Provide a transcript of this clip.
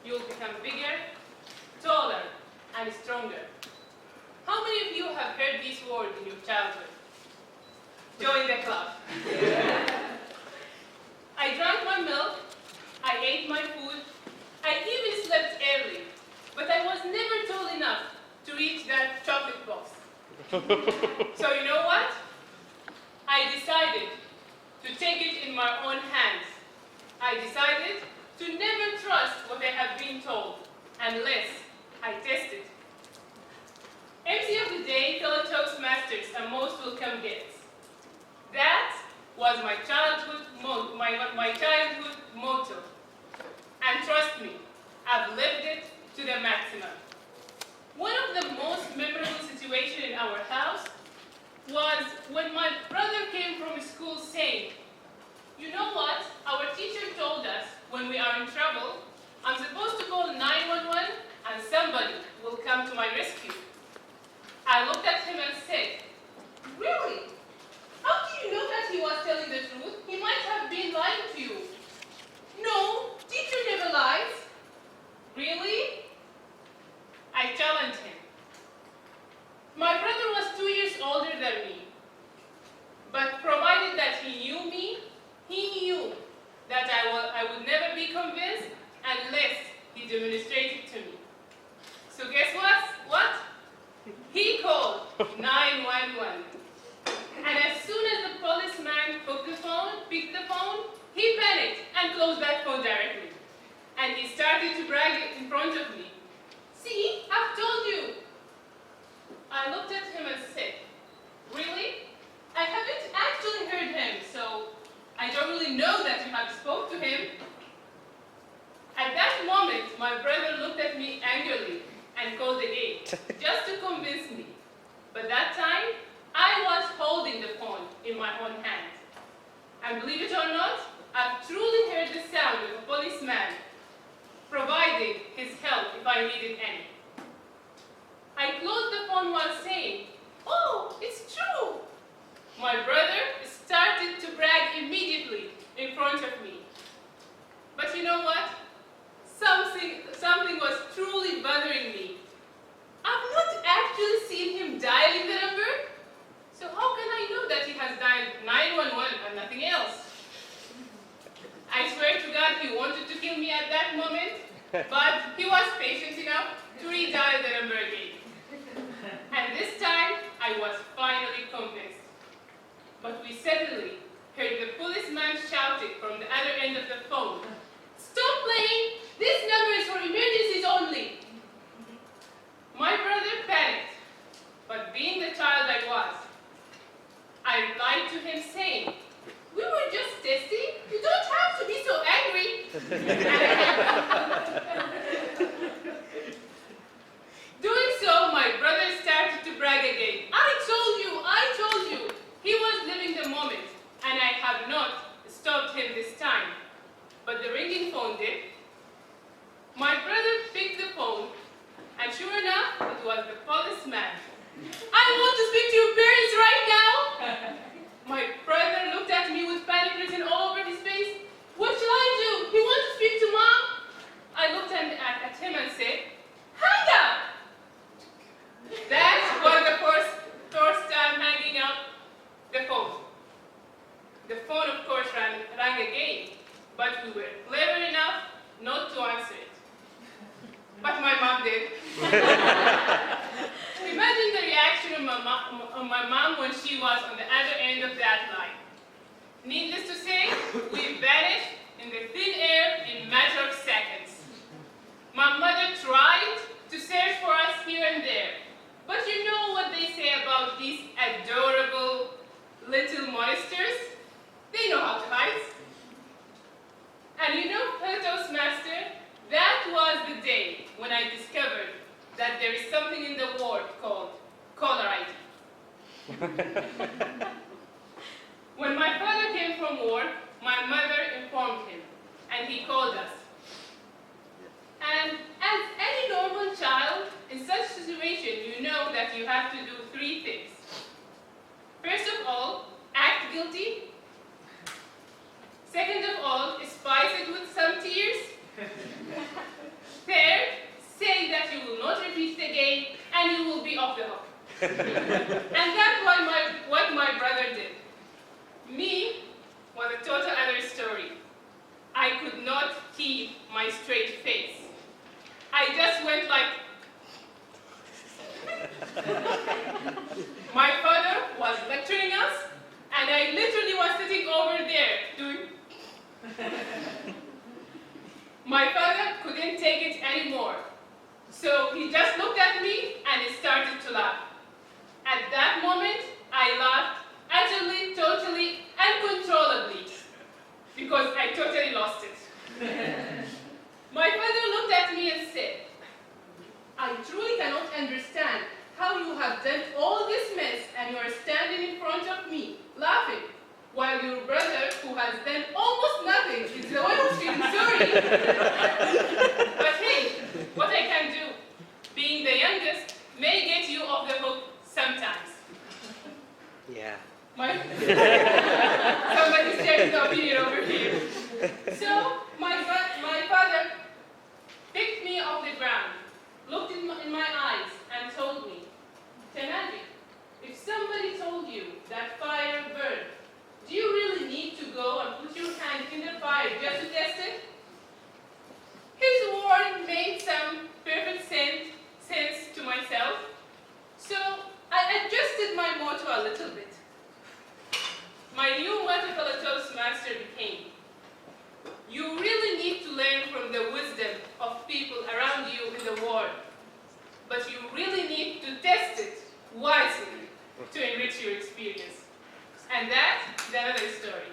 you'll become bigger, taller, and stronger. How many of you have heard these words in your childhood? Join the club. I drank my milk, I ate my food, I even slept early, but I was never tall enough to reach that chocolate box. So you know what? I decided to take it in my own hands. I decided to never trust what I have been told, unless I test it. MC of the day, fellow Toastmasters, and most welcome guests. That was my childhood motto. And trust me, I've lived it to the maximum. One of the most memorable situations in our house was when my brother came from school saying, you know what, our teacher told us when we are in trouble, I'm supposed to call 911 and somebody will come to my rescue. I looked at him and said, really? How do you know that he was telling the truth? He might have been lying to you. No, teacher never lies. Really? I challenged him. My brother was 2 years older than me, but provided that he knew me, he knew that I would never be convinced unless he demonstrated to me. So guess what? He called 911. And as soon as the policeman picked the phone, he panicked and closed that phone directly. And he started to brag in front of me. See, I've told you. I looked at him and said, really? I haven't actually heard him, so I don't really know that you have spoke to him. At that moment, my brother looked at me angrily and called again, just to convince me. But that time, I was holding the phone in my own hand. And believe it or not, I've truly heard the sound of a policeman providing his help if I needed any. I closed the phone while saying, oh, it's true. My brother started to brag immediately in front of me. But you know what? Something was truly bothering me. I've not actually seen him dialing the number. So how can I know that he has dialed 911 and nothing else? I swear to God he wanted to kill me at that moment, but he was patient enough to redial the number again. And this time, I was finally convinced. But we suddenly heard the policeman shouting from the other end of the phone, stop playing! This number is for emergencies only! My brother panicked, but being the child I was, I replied to him saying, we were just testing. You don't have to be so angry. Doing so, my brother started to brag again. I told you. He was living the moment, and I have not stopped him this time. But the ringing phone did. My brother picked the phone, and sure enough, it was the policeman. I want to speak to your parents right now. My brother looked at me with panic written all over his face. What shall I do? He wants to speak to Mom. I looked at him and said, hang up. That was the first time hanging up the phone. The phone, of course, rang again, but we were clever enough not to answer it. But my mom did. Imagine the reaction of my mom when she was on the other end of that line. Needless to say, we vanished in the thin air in a matter of seconds. My mother tried to search for us here and there, but you know what they say about these adorable little monsters? They know how to hide. And you know, Toastmaster, that was the day when I discovered that there is something in the world called caller ID. When my father came from work, my mother informed him, and he called us. And as any normal child, in such situation, you know that you have to do 3 things. First of all, act guilty. Second of all, spice it with some tears. And that's what my brother did. Me was a total other story. I could not keep my straight face. I just went like... My father was lecturing us, and I literally was sitting over there doing... My father couldn't take it anymore. So he just looked at me and he started to laugh. At that moment, I laughed utterly, totally, uncontrollably, because I totally lost it. My father looked at me and said, "I truly cannot understand how you have done all this mess and you are standing in front of me, laughing, while your brother, who has done almost nothing, is the one who's feeling sorry." But hey, what I can do, being the youngest, may get you off the hook sometimes. Yeah. Somebody's sharing the opinion over here. So, my father picked me off the ground, looked in my eyes, and told me, "Tanaji, if somebody told you that fire burned, do you really need to go and put your hand in the fire just to test it?" His word made some perfect sense to myself, so I adjusted my motto a little bit. My new motto for a Toastmaster became, "You really need to learn from the wisdom of people around you in the world, but you really need to test it wisely to enrich your experience." And that's another story.